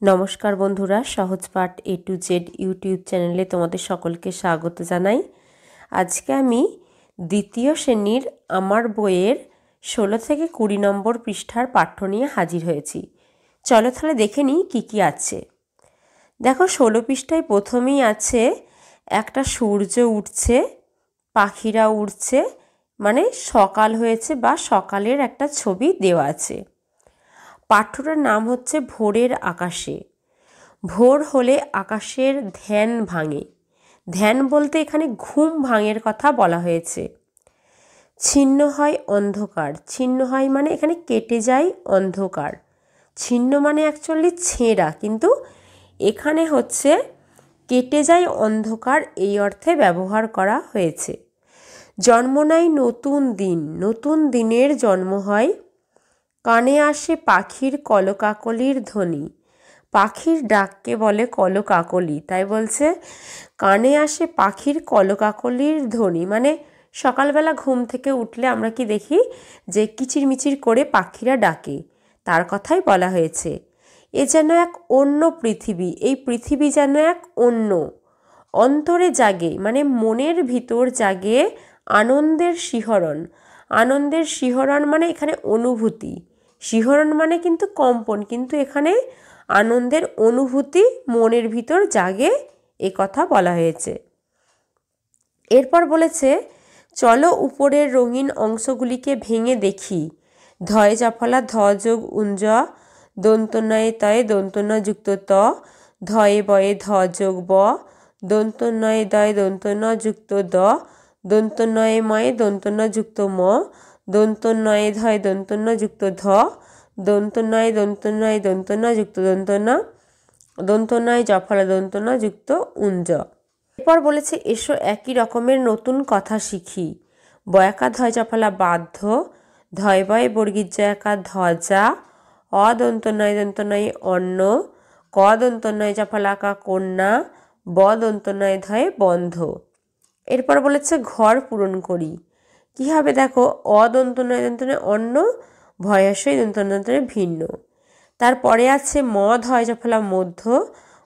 নমস্কার বন্ধুরা, সহজ পাঠ A to Z ইউটিউব চ্যানেলে তোমাদের সকলকে স্বাগত জানাই। আজকে আমি দ্বিতীয় শ্রেণীর আমার বইয়ের 16 থেকে 20 নম্বর পৃষ্ঠার পাঠ্য নিয়ে হাজির হয়েছি। চলো তাহলে দেখে নিই কী কী আছে। দেখো 16 পৃষ্ঠায় প্রথমেই আছে একটা সূর্য উঠছে, পাখিরা উড়ছে, মানে সকাল হয়েছে বা সকালের একটা ছবি দেওয়া আছে। পাঠ্যটার নাম হচ্ছে ভোরের আকাশে। ভোর হলে আকাশের ধ্যান ভাঙে। ধ্যান বলতে এখানে ঘুম ভাঙের কথা বলা হয়েছে। ছিন্ন হয় অন্ধকার। ছিন্ন হয় মানে এখানে কেটে যায় অন্ধকার। ছিন্ন মানে অ্যাকচুয়ালি ছেঁড়া, কিন্তু এখানে হচ্ছে কেটে যায় অন্ধকার, এই অর্থে ব্যবহার করা হয়েছে। জন্ম নেয় নতুন দিন। নতুন দিনের জন্ম হয়। কানে আসে পাখির কলকাকলির ধ্বনি। পাখির ডাককে বলে কলকাকলি, তাই বলছে কানে আসে পাখির কলকাকলির ধ্বনি। মানে সকালবেলা ঘুম থেকে উঠলে আমরা কি দেখি যে কিচিরমিচির করে পাখিরা ডাকে, তার কথাই বলা হয়েছে। এ যেন এক অন্য পৃথিবী। এই পৃথিবী যেন এক অন্য। অন্তরে জাগে মানে মনের ভিতর জাগে আনন্দের শিহরণ। আনন্দের শিহরণ মানে এখানে অনুভূতি। শিহরণ মানে কিন্তু কম্পন, কিন্তু এখানে আনন্দের অনুভূতি মনের ভিতর জাগে, এ কথা বলা হয়েছে। এরপর বলেছে চলো উপরের রঙিন অংশগুলিকে ভেঙে দেখি। ধয় জাফলা ধ যোগ উঞ্জ, দন্তনয়ে তয়ে দন্তন যুক্ত ত, ধয়ে বয়ে ধ যোগ ব, দন্তনয়ে দয়ে দন্তন যুক্ত দ, দন্তনয়ে ময়ে দন্তন যুক্ত ম, দন্তনয়ে ধয় দন্তন যুক্ত ধ, দন্তনয় দন্তনয় দন্তন যুক্ত দন্তন, দন্তনয় জফলা দন্তন যুক্ত উঞ্জ। এরপর বলেছে এসো একই রকমের নতুন কথা শিখি। বয়াকা ধয় জফলা বাধ্য, ধয় বয় বর্গীর জয়াকা ধ্বজা, অদন্তনয় দন্তনয় অন্ন, ক দন্তনয় জফলাকা কন্যা, ব দন্তনয় ধয় বন্ধ। এরপর বলেছে ঘর পূরণ করি। কী হবে দেখো, অদন্তনয় দন্তনয় অন্ন, ভয়াশয় দন্তনয় ভিন্ন। তারপরে আছে ম ধয় জফলা মধ্য,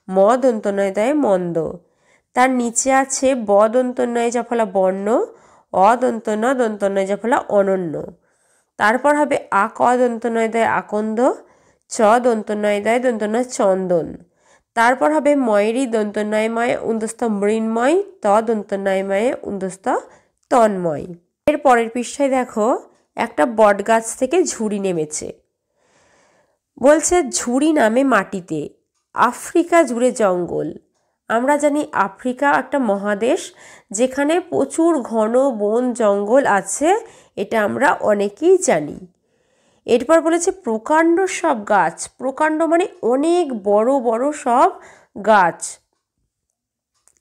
ম দন্তনয় দয় মন্দ। তার নিচে আছে ব দন্তনয় জফলা বর্ণ, অদন্তন দন্তনয় জফলা অনন্য। তারপর হবে আ ক দন্তনয় দয় আকন্দ, চ দন্তনয় দয় দন্তনয় চন্দন। তারপর হবে ময়েরই দন্তনয় ময় উন্দস্ত মৃন্ময়, ত দন্তনয় ময়ে উন্দস্ত তন্ময়। এর পরের পৃষ্ঠায় দেখো একটা বট গাছ থেকে ঝুড়ি নেমেছে। বলছে ঝুড়ি নামে মাটিতে, আফ্রিকা জুড়ে জঙ্গল। আমরা জানি আফ্রিকা একটা মহাদেশ যেখানে প্রচুর ঘন বন জঙ্গল আছে, এটা আমরা অনেকেই জানি। এরপর বলেছে প্রকাণ্ড সব গাছ। প্রকাণ্ড মানে অনেক বড় বড় সব গাছ।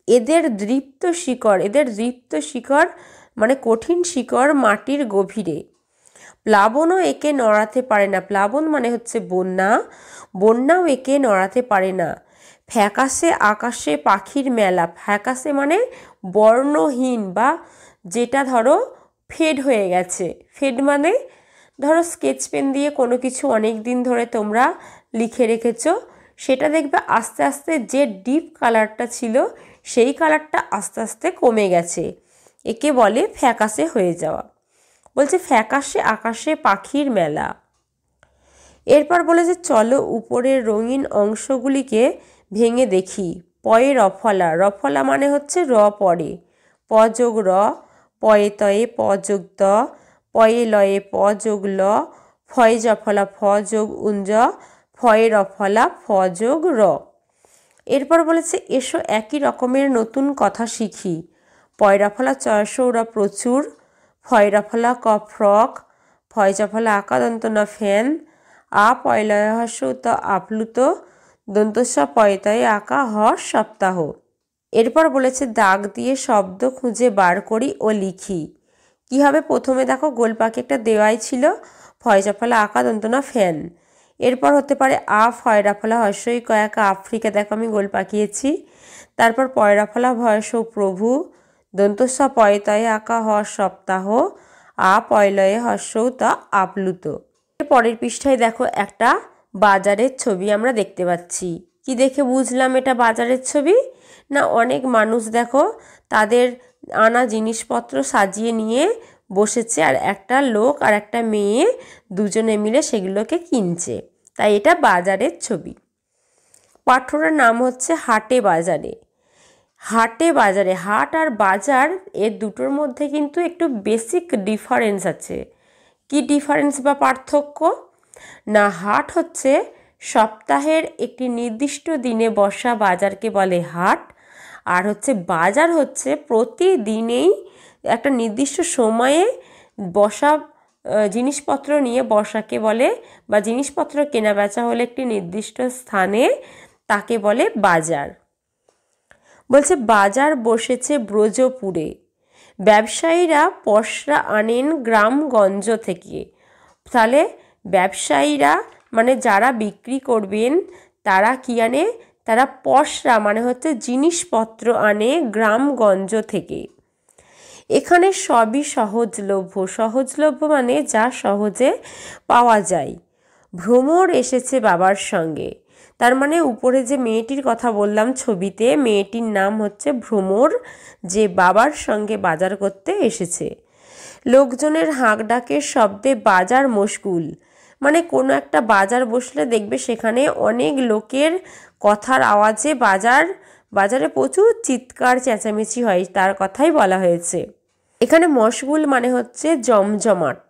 এদের দৃপ্ত শিকড়। এদের দৃপ্ত শিকড় মানে কঠিন শিকড় মাটির গভীরে। প্লাবনও একে নড়াতে পারে না। প্লাবন মানে হচ্ছে বন্যা। বন্যাও একে নড়াতে পারে না। ফ্যাকাশে আকাশে পাখির মেলা। ফ্যাকাশে মানে বর্ণহীন বা যেটা ধরো ফেড হয়ে গেছে। ফেড মানে ধরো স্কেচ পেন দিয়ে কোনো কিছু অনেক দিন ধরে তোমরা লিখে রেখেছো, সেটা দেখবে আস্তে আস্তে যে ডিপ কালারটা ছিল সেই কালারটা আস্তে আস্তে কমে গেছে, একে বলে ফ্যাকাশে হয়ে যাওয়া। বলছে ফ্যাকাশে আকাশে পাখির মেলা। এরপর বলেছে চলো উপরের রঙিন অংশগুলিকে ভেঙে দেখি। পয়ে রফলা। রফলা মানে হচ্ছে র পরে, প যোগ র, পয়ে তয়ে প যোগ ত, পয়ে লয়ে প যোগ ল, ফয়ে জফলা ফ যোগ উঞ্জ, ফয়ে রফলা ফ যোগ র। এরপর বলেছে এসো একই রকমের নতুন কথা শিখি। পয়রা ফলা চয়সৌরা প্রচুর, ফয়রা ফলা ক ফ্রক, ফয় জফলা আকা দন্তনা ফ্যান, আ পয়লয় হর্ষ ত আপ্লুত, দন্তস্ব পয়তয়ে আকা হ সপ্তাহ। এরপর বলেছে দাগ দিয়ে শব্দ খুঁজে বার করি ও লিখি। কি হবে, প্রথমে দেখো গোলপাকে একটা দেওয়াই ছিল, ফয় জফলা আকা দন্তনা ফ্যান। এরপর হতে পারে আ ফয়রা ফলা হর্ষই কয়াকা আফ্রিকা, দেখো আমি গোল পাকিয়েছি। তারপর পয়রা ফলা ভয়স প্রভু, দন্তস্ব পয়তয়ে আকা হ সপ্তাহ, আ পয়লয়ে হর্ষৌ তা আপ্লুত। পরের পৃষ্ঠায় দেখো একটা বাজারের ছবি আমরা দেখতে পাচ্ছি। কি দেখে বুঝলাম এটা বাজারের ছবি? না, অনেক মানুষ দেখো তাদের আনা জিনিসপত্র সাজিয়ে নিয়ে বসেছে, আর একটা লোক আর একটা মেয়ে দুজনে মিলে সেগুলোকে কিনছে, তাই এটা বাজারের ছবি। পাঠ্যটার নাম হচ্ছে হাটে বাজারে। হাটে বাজারে, হাট আর বাজার এর দুটোর মধ্যে কিন্তু একটু বেসিক ডিফারেন্স আছে। কি ডিফারেন্স বা পার্থক্য? না, হাট হচ্ছে সপ্তাহের একটি নির্দিষ্ট দিনে বসা বাজারকে বলে হাট, আর হচ্ছে বাজার হচ্ছে প্রতিদিনেই একটা নির্দিষ্ট সময়ে বসা জিনিসপত্র নিয়ে বসাকে বলে, বা জিনিসপত্র কেনা বেচা হলে একটি নির্দিষ্ট স্থানে, তাকে বলে বাজার। বলছে বাজার বসেছে ব্রজপুরে, ব্যবসায়ীরা পসরা আনেন গ্রামগঞ্জ থেকে। তাহলে ব্যবসায়ীরা মানে যারা বিক্রি করবেন তারা কি আনে? তারা পসরা মানে হচ্ছে জিনিসপত্র আনে গ্রামগঞ্জ থেকে। এখানে সবই সহজলভ্য। সহজলভ্য মানে যা সহজে পাওয়া যায়। ভ্রমর এসেছে বাবার সঙ্গে, তার মানে উপরে যে মেয়েটির কথা বললাম ছবিতে, মেয়েটির নাম হচ্ছে ভ্রমর, যে বাবার সঙ্গে বাজার করতে এসেছে। লোকজনের হাঁক ডাকের শব্দে বাজার মশগুল, মানে কোনো একটা বাজার বসলে দেখবে সেখানে অনেক লোকের কথার আওয়াজে বাজারে প্রচুর চিৎকার চেঁচামেচি হয়, তার কথাই বলা হয়েছে। এখানে মশগুল মানে হচ্ছে জমজমাট।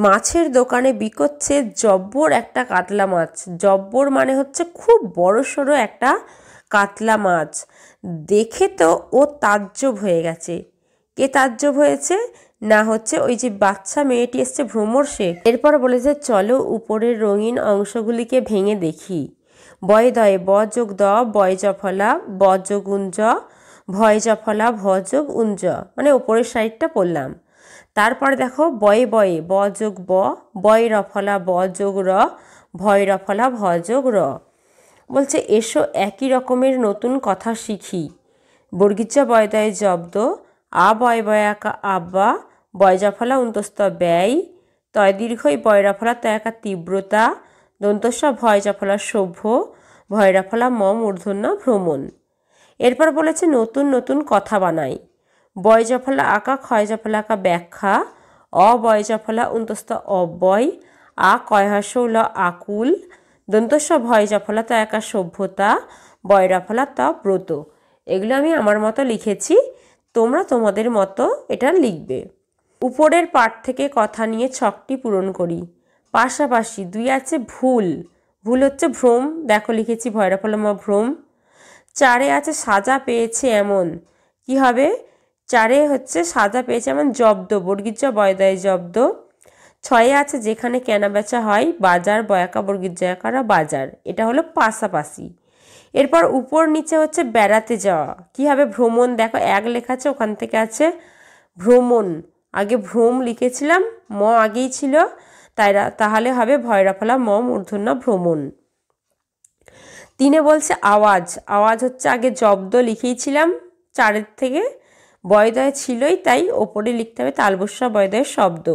মাছের দোকানে বিকোচ্ছে জব্বর একটা কাতলা মাছ। জব্বর মানে হচ্ছে খুব বড়সড় একটা কাতলা মাছ। দেখে তো ও তাজ্জব হয়ে গেছে। কে তাজ্জব হয়েছে? না, হচ্ছে ওই যে বাচ্চা মেয়েটি এসছে ভ্রমর, সে। এরপর বলেছে চলো উপরের রঙিন অংশগুলিকে ভেঙে দেখি। বয় দয়ে ব যোগ দ, বয় জফলা ব যোগ উঞ্জ, ভয় জফলা ভ যোগ উঞ্জ, মানে ওপরের সাইডটা পড়লাম। তারপরে দেখো বয়ে বয়ে ব যোগ ব, বয় রফলা ব যোগ র, ভয় রফলা ভ যোগ র। বলছে এসো একই রকমের নতুন কথা শিখি। বর্গিচ্ছা বয়দয় জব্দ, আ বয় বয়াকা আব্বা, বয় জফলা উন্তস্ত ব্যয়, তয় দীর্ঘই বয়রাফলা তয়াকা তীব্রতা, দন্তস্ব ভয় জফলা সভ্য, ভয়রাফলা ম মূর্ধন্য ভ্রমণ। এরপর বলেছে নতুন নতুন কথা বানাই। বয় জফলা আঁকা, ক্ষয় জফলা আঁকা ব্যাখ্যা, অবয় জফলা উন্তস্ত অব্যয়, আ কয়হাসৌল আকুল, দন্তস্ব ভয় জফলা ত একা সভ্যতা, বয়রাফলা ত ব্রত। এগুলো আমি আমার মতো লিখেছি, তোমরা তোমাদের মতো এটা লিখবে। উপরের পাঠ থেকে কথা নিয়ে ছকটি পূরণ করি। পাশাপাশি দুই আছে ভুল। ভুল হচ্ছে ভ্রম, দেখো লিখেছি ভয়রাফলা ম ভ্রম। চারে আছে সাজা পেয়েছে এমন, কি হবে? চারে হচ্ছে সাজা পেয়েছে এমন জব্দ, বর্গীজ বয়দয় জব্দ। ছয়ে আছে যেখানে কেনা বেচা হয় বাজার, বয়াকা বর্গীজ জয়াকারা বাজার, এটা হলো পাশাপাশি। এরপর উপর নিচে হচ্ছে বেড়াতে যাওয়া, কি হবে? ভ্রমণ। দেখো এক লেখা আছে, ওখান থেকে আছে ভ্রমণ। আগে ভ্রম লিখেছিলাম, ম আগেই ছিল, তাহলে হবে ভয়রাফলা ম মূর্ধন্য ভ্রমণ। তিনে বলছে আওয়াজ। আওয়াজ হচ্ছে আগে জব্দ লিখেইছিলাম, চারের থেকে বয়দয় ছিলই, তাই ওপরে লিখতে হবে তালবস্যা বয়দয়ের শব্দ।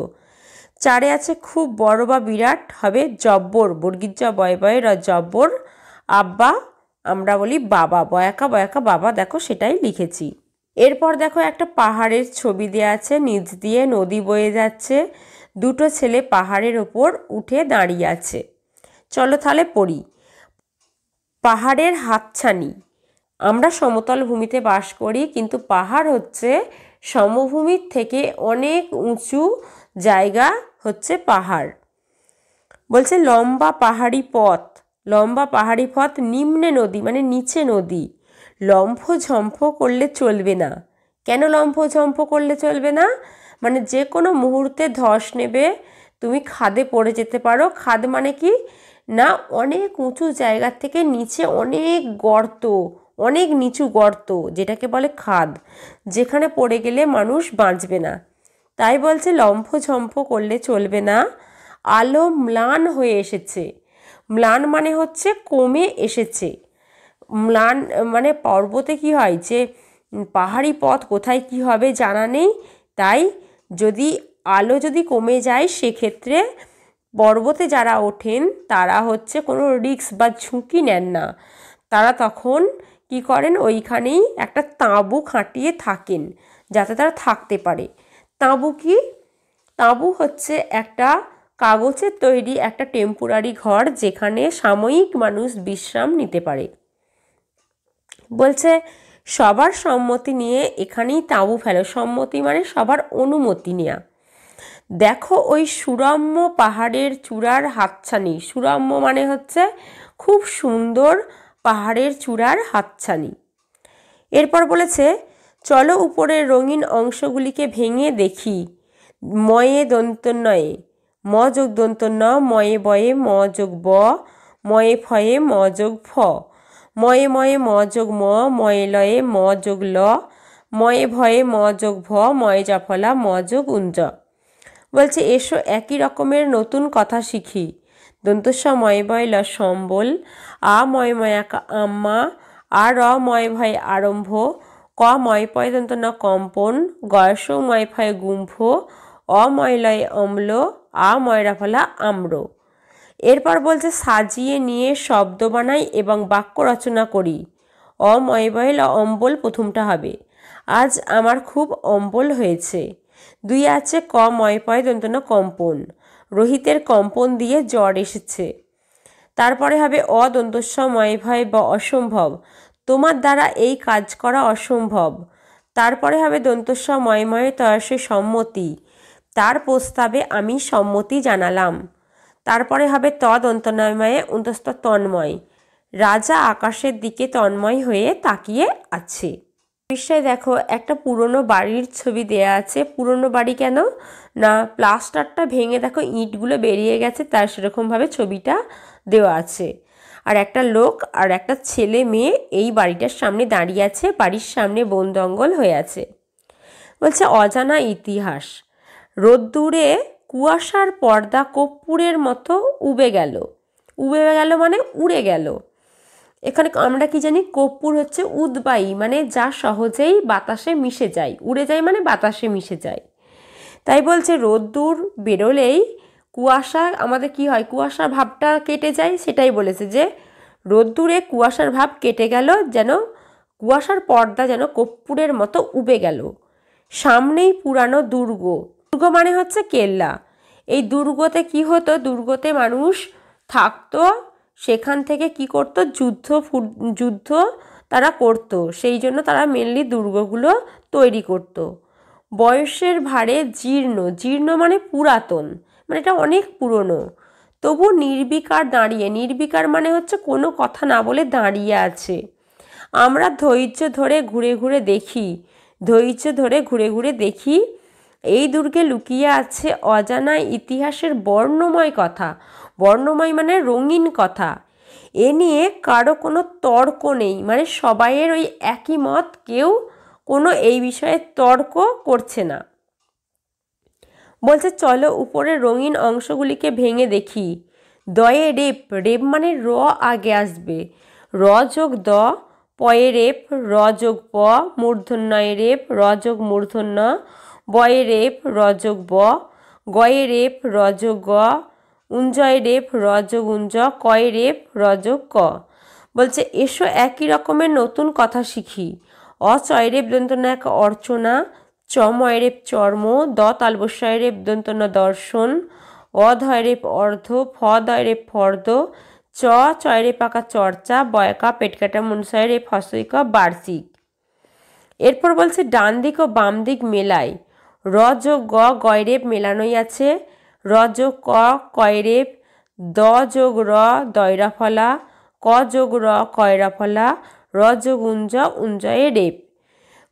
চারে আছে খুব বড় বা বিরাট, হবে জব্বর, বর্গীজ বয় বয়ের জব্বর। আব্বা আমরা বলি বাবা, বয়াকা বয়াকা বাবা, দেখো সেটাই লিখেছি। এরপর দেখো একটা পাহাড়ের ছবি দেওয়া আছে, নিচ দিয়ে নদী বয়ে যাচ্ছে, দুটো ছেলে পাহাড়ের ওপর উঠে দাঁড়িয়ে আছে। চলো তাহলে পড়ি। পাহাড়ের হাতছানি। আমরা সমতল ভূমিতে বাস করি, কিন্তু পাহাড় হচ্ছে সমভূমির থেকে অনেক উঁচু জায়গা হচ্ছে পাহাড়। বলছে লম্বা পাহাড়ি পথ। লম্বা পাহাড়ি পথ, নিম্নে নদী মানে নিচে নদী। লম্ফ ঝম্ফ করলে চলবে না। কেন লম্ফ ঝম্ফ করলে চলবে না? মানে যে কোনো মুহূর্তে ধস নেবে, তুমি খাদে পড়ে যেতে পারো। খাদ মানে কি না, অনেক উঁচু জায়গার থেকে নিচে অনেক গর্ত, অনেক নিচু গর্ত, যেটাকে বলে খাদ, যেখানে পড়ে গেলে মানুষ বাঁচবে না। তাই বলছে লম্ফ ঝম্ফ করলে চলবে না। আলো ম্লান হয়ে এসেছে। ম্লান মানে হচ্ছে কমে এসেছে। ম্লান মানে পর্বতে কি হয়, যে পাহাড়ি পথ কোথায় কি হবে জানা নেই, তাই যদি আলো যদি কমে যায় সেক্ষেত্রে পর্বতে যারা ওঠেন তারা হচ্ছে কোনো রিস্ক বা ঝুঁকি নেন না। তারা তখন কি করেন, ওইখানেই একটা তাঁবু খাটিয়ে থাকেন যাতে তারা থাকতে পারে। তাঁবু কি? তাঁবু হচ্ছে একটা কাগজের তৈরি একটা টেম্পোরারি ঘর, যেখানে সাময়িক মানুষ বিশ্রাম নিতে পারে। বলছে সবার সম্মতি নিয়ে এখানেই তাঁবু ফেলো। সম্মতি মানে সবার অনুমতি নেওয়া। দেখো ওই সুরম্য পাহাড়ের চূড়ার হাতছানি। সুরম্য মানে হচ্ছে খুব সুন্দর পাহাড়ের চূড়ার হাতছানি। এরপর বলেছে চলো উপরের রঙিন অংশগুলিকে ভেঙে দেখি। ময়ে দন্তন্বয়ে, ম যোগ দন্তন্য, ময়ে বয়ে ম যোগ ব, ময়ে ফয়ে ম যোগ ফ, ময়ে ময়ে ম যোগ ম, ময়ে লয়ে ম যোগ ল, ময়ে ভয়ে ম যোগ ভ, ময়ে জাফলা ম যোগ উঞ্জ। বলছে এসো একই রকমের নতুন কথা শিখি। দন্তস্ব ময় বয় ল সম্বল, আ ময় ময়াকা আম্মা, আ র ময় ভয় আরম্ভ, ক ময় পয় দন্ত ন কম্পন, গয়স ময় ফয় গুম্ফ, অময় লয় অম্ল, আ ময়রা ফলা আম্র। এরপর বলছে সাজিয়ে নিয়ে শব্দ বানাই এবং বাক্য রচনা করি। অময় বয় ল অম্বল প্রথমটা হবে। আজ আমার খুব অম্বল হয়েছে। দুই আছে ক ময় পয় দন্ত ন কম্পন, রোহিতের কম্পন দিয়ে জ্বর এসেছে। তারপরে হবে অদন্তস্ব ময় ভয় বা অসম্ভব, তোমার দ্বারা এই কাজ করা অসম্ভব। তারপরে হবে দন্তস্ব ময়ময় তয়সে সম্মতি, তার প্রস্তাবে আমি সম্মতি জানালাম। তারপরে হবে তদন্তনময়ে অন্তস্থ তন্ময়, রাজা আকাশের দিকে তন্ময় হয়ে তাকিয়ে আছে। পৃষ্ঠায় দেখো একটা পুরনো বাড়ির ছবি দেয়া আছে। পুরনো বাড়ি কেন না, প্লাস্টারটা ভেঙে দেখো ইঁটগুলো বেরিয়ে গেছে, তার সেরকমভাবে ছবিটা দেওয়া আছে। আর একটা লোক আর একটা ছেলে মেয়ে এই বাড়িটার সামনে দাঁড়িয়ে আছে। বাড়ির সামনে বন জঙ্গল হয়ে আছে। বলছে অজানা ইতিহাস। রোদ্দুরে কুয়াশার পর্দা কর্পূরের মতো উবে গেল। উবে গেল মানে উড়ে গেল। এখানে আমরা কি জানি, কর্পূর হচ্ছে উদবায়ী, মানে যা সহজেই বাতাসে মিশে যায়। উড়ে যায় মানে বাতাসে মিশে যায়। তাই বলছে রোদ্দুর বেরোলেই কুয়াশা আমাদের কি হয়, কুয়াশার ভাবটা কেটে যায়। সেটাই বলেছে যে রোদ্দুরে কুয়াশার ভাব কেটে গেল, যেন কুয়াশার পর্দা যেন কর্পূরের মতো উবে গেল। সামনেই পুরানো দুর্গ। দুর্গ মানে হচ্ছে কেল্লা। এই দুর্গতে কি হতো, দুর্গতে মানুষ থাকতো, সেখান থেকে কি করতো, যুদ্ধ তারা করতো। সেই জন্য তারা মেনলি দুর্গগুলো তৈরি করতো। বয়সের ভারে জীর্ণ, জীর্ণ মানে পুরাতন, মানে এটা অনেক পুরনো। তবু নির্বিকার দাঁড়িয়ে, নির্বিকার মানে হচ্ছে কোনো কথা না বলে দাঁড়িয়ে আছে। আমরা ধৈর্য ধরে ঘুরে ঘুরে দেখি, ধৈর্য ধরে ঘুরে ঘুরে দেখি। এই দুর্গে লুকিয়ে আছে অজানা ইতিহাসের বর্ণময় কথা। বর্ণময় মানে রঙিন কথা। এ নিয়ে কারো কোনো তর্ক নেই, মানে সবাইয়ের ওই একই মত, কেউ কোনো এই বিষয়ে তর্ক করছে না। বলছে চলো উপরের রঙিন অংশগুলিকে ভেঙে দেখি। দয়ে রেপ, রেপ মানে র আগে আসবে, র যোগ দ, পয়ে রেপ, র যোগ প, মূর্ধন্যয় রেপ, র যোগ মূর্ধন্য, বয়ে রেপ, র যোগ ব, গয়ে রেপ, র যোগ গ, উঞ্জয় রেপ, র যোগ উঞ্জ, কয় রেপ, র যোগ ক। বলছে এসো একই রকমের নতুন কথা শিখি। অচয় রেপ দন্তন্য এক অর্চনা, চময় রেপ চর্ম, দ তালবস্যয় রেপ দন্তন্য দর্শন, অধয় রেপ অর্ধ, ফ দয় রেপ ফর্দ, চ চয় রেপ আঁকা চর্চা, বয়কা পেটকাটা মনসয় রেপ হসইক বার্ষিক। এরপর বলছে ডান দিক ও বাম দিক মেলায়। র যোগ গ, গয় রেপ মেলানোই আছে। র যোগ ক, কয় রেপ, দ যোগ র, দয়রা ফলা, ক যোগ র, কয়রা ফলা, র যোগ উঞ্জ, উঞ্জয়ে রেপ।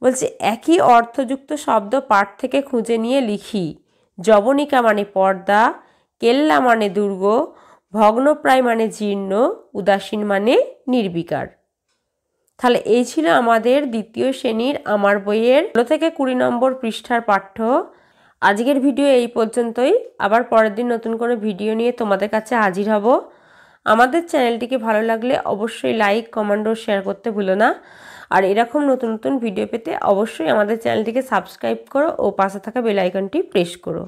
বলছে একই অর্থযুক্ত শব্দ পাঠ থেকে খুঁজে নিয়ে লিখি। যবনিকা মানে পর্দা, কেল্লা মানে দুর্গ, ভগ্নপ্রায় মানে জীর্ণ, উদাসীন মানে নির্বিকার। তাহলে এই ছিল আমাদের দ্বিতীয় শ্রেণীর আমার বইয়ের 16 থেকে 20 নম্বর পৃষ্ঠার পাঠ্য। আজকের ভিডিও এই পর্যন্তই। আবার পরের দিন নতুন কোনো ভিডিও নিয়ে তোমাদের কাছে হাজির হব। আমাদের চ্যানেলটিকে ভালো লাগলে অবশ্যই লাইক, কমেন্ট ও শেয়ার করতে ভুলো না। আর এরকম নতুন নতুন ভিডিও পেতে অবশ্যই আমাদের চ্যানেলটিকে সাবস্ক্রাইব করো ও পাশে থাকা বেল আইকনটি প্রেস করো।